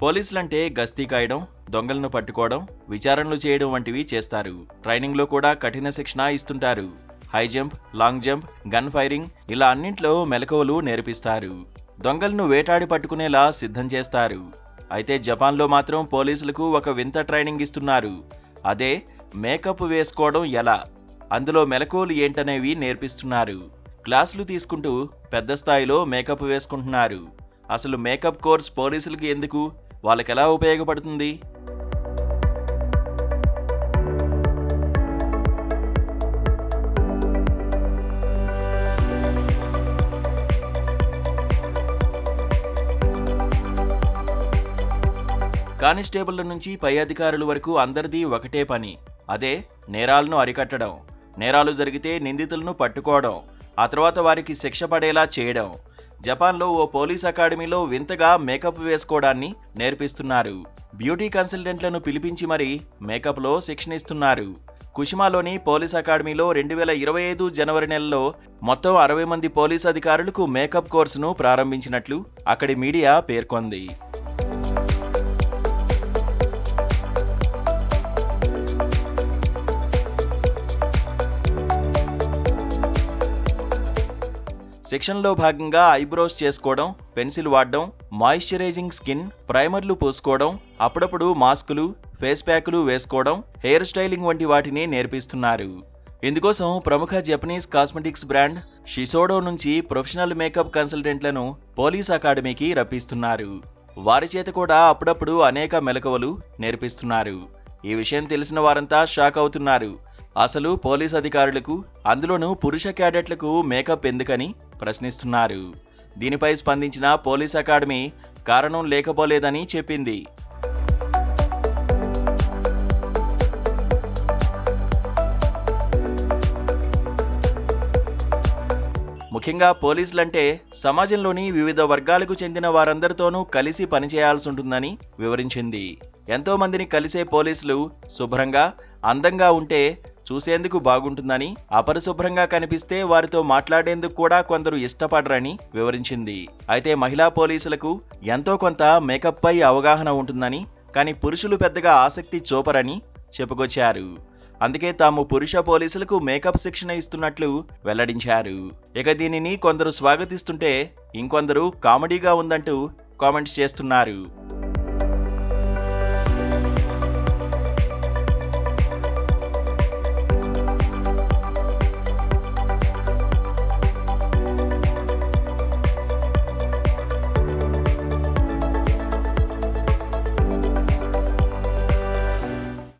పోలీసులంటే గస్తీ కాయడం, దొంగలను పట్టుకోవడం, విచారణలు చేయడం వంటివి చేస్తారు. ట్రైనింగ్లో కూడా కఠిన శిక్షణ ఇస్తుంటారు. High jump, long jump, gun firing ఇలా అన్నింట్లో మెలకువలు నేర్పిస్తారు. దొంగలను వేటాడి పట్టుకునేలా సిద్ధం చేస్తారు. అయితే జపాన్లో మాత్రం పోలీసులకు ఒక వింత ట్రైనింగ్ ఇస్తున్నారు. అదే మేకప్ వేసుకోవడం ఎలా, అందులో మెలకువలు ఏంటనేవి నేర్పిస్తున్నారు. క్లాసులు తీసుకుంటూ పెద్ద స్థాయిలో మేకప్ వేసుకుంటున్నారు. అసలు మేకప్ కోర్స్ పోలీసులకి ఎందుకు, వాళ్ళకెలా ఉపయోగపడుతుంది? కానిస్టేబుళ్ల నుంచి పై అధికారుల వరకు అందరిది ఒకటే పని. అదే నేరాలను అరికట్టడం. నేరాలు జరిగితే నిందితులను పట్టుకోవడం, ఆ తర్వాత వారికి శిక్ష పడేలా చేయడం. జపాన్లో ఓ పోలీస్ అకాడమీలో వింతగా మేకప్ వేసుకోవడాన్ని నేర్పిస్తున్నారు. బ్యూటీ కన్సల్టెంట్లను పిలిపించి మరీ మేకప్లో శిక్షణ ఇస్తున్నారు. కుషిమాలోని పోలీస్ అకాడమీలో 2025 జనవరి నెలలో మొత్తం 60 మంది పోలీస్ అధికారులకు మేకప్ కోర్సును ప్రారంభించినట్లు అక్కడి మీడియా పేర్కొంది. శిక్షణలో భాగంగా ఐబ్రోస్ చేసుకోవడం, పెన్సిల్ వాడడం, మాయిశ్చరైజింగ్ స్కిన్, ప్రైమర్లు పూసుకోవడం, అప్పుడప్పుడు మాస్కులు, ఫేస్ ప్యాకులు వేసుకోవడం, హెయిర్ స్టైలింగ్ వంటి వాటిని నేర్పిస్తున్నారు. ఇందుకోసం ప్రముఖ జపనీస్ కాస్మెటిక్స్ బ్రాండ్ షిసోడో నుంచి ప్రొఫెషనల్ మేకప్ కన్సల్టెంట్లను పోలీస్ అకాడమీకి రప్పిస్తున్నారు. వారి చేత కూడా అప్పుడప్పుడు అనేక మెలకువలు నేర్పిస్తున్నారు. ఈ విషయం తెలిసిన వారంతా షాక్ అవుతున్నారు. అసలు పోలీస్ అధికారులకు, అందులోనూ పురుష క్యాడెట్లకు మేకప్ ఎందుకని ప్రశ్నిస్తున్నారు. దీనిపై స్పందించిన పోలీస్ అకాడమీ కారణం లేకపోలేదని చెప్పింది. ముఖ్యంగా పోలీసులంటే సమాజంలోని వివిధ వర్గాలకు చెందిన వారందరితోనూ కలిసి పనిచేయాల్సి ఉంటుందని వివరించింది. ఎంతో మందిని కలిసే పోలీసులు శుభ్రంగా, అందంగా ఉంటే చూసేందుకు బాగుంటుందని, అపరిశుభ్రంగా కనిపిస్తే వారితో మాట్లాడేందుకు కూడా కొందరు ఇష్టపడరని వివరించింది. అయితే మహిళా పోలీసులకు ఎంతో కొంత మేకప్ పై అవగాహన ఉంటుందని, కానీ పురుషులు పెద్దగా ఆసక్తి చూపరని చెప్పుకొచ్చారు. అందుకే తాము పురుష పోలీసులకు మేకప్ శిక్షణ ఇస్తున్నట్లు వెల్లడించారు. ఇక దీనిని కొందరు స్వాగతిస్తుంటే ఇంకొందరు కామెడీగా ఉందంటూ కామెంట్స్ చేస్తున్నారు.